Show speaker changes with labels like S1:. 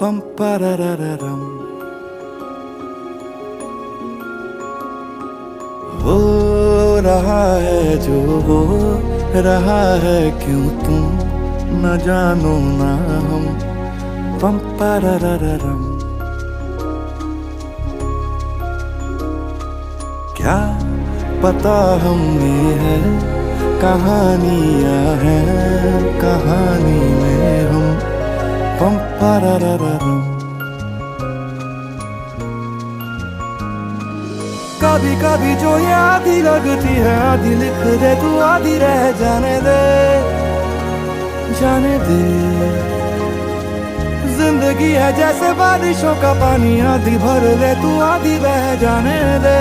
S1: पम पररररम हो रहा है जो हो रहा है, क्यों तुम न जानो ना हम। पम पररररम क्या पता हमने है कहानियां हैं, कहानी में हम। पम पररररम कभी कभी जो ये आधी लगती है, आधी लिख दे तू, आधी रह जाने दे, जाने दे। जिंदगी है जैसे बारिशों का पानी, आधी भर ले तू, आधी बह जाने दे।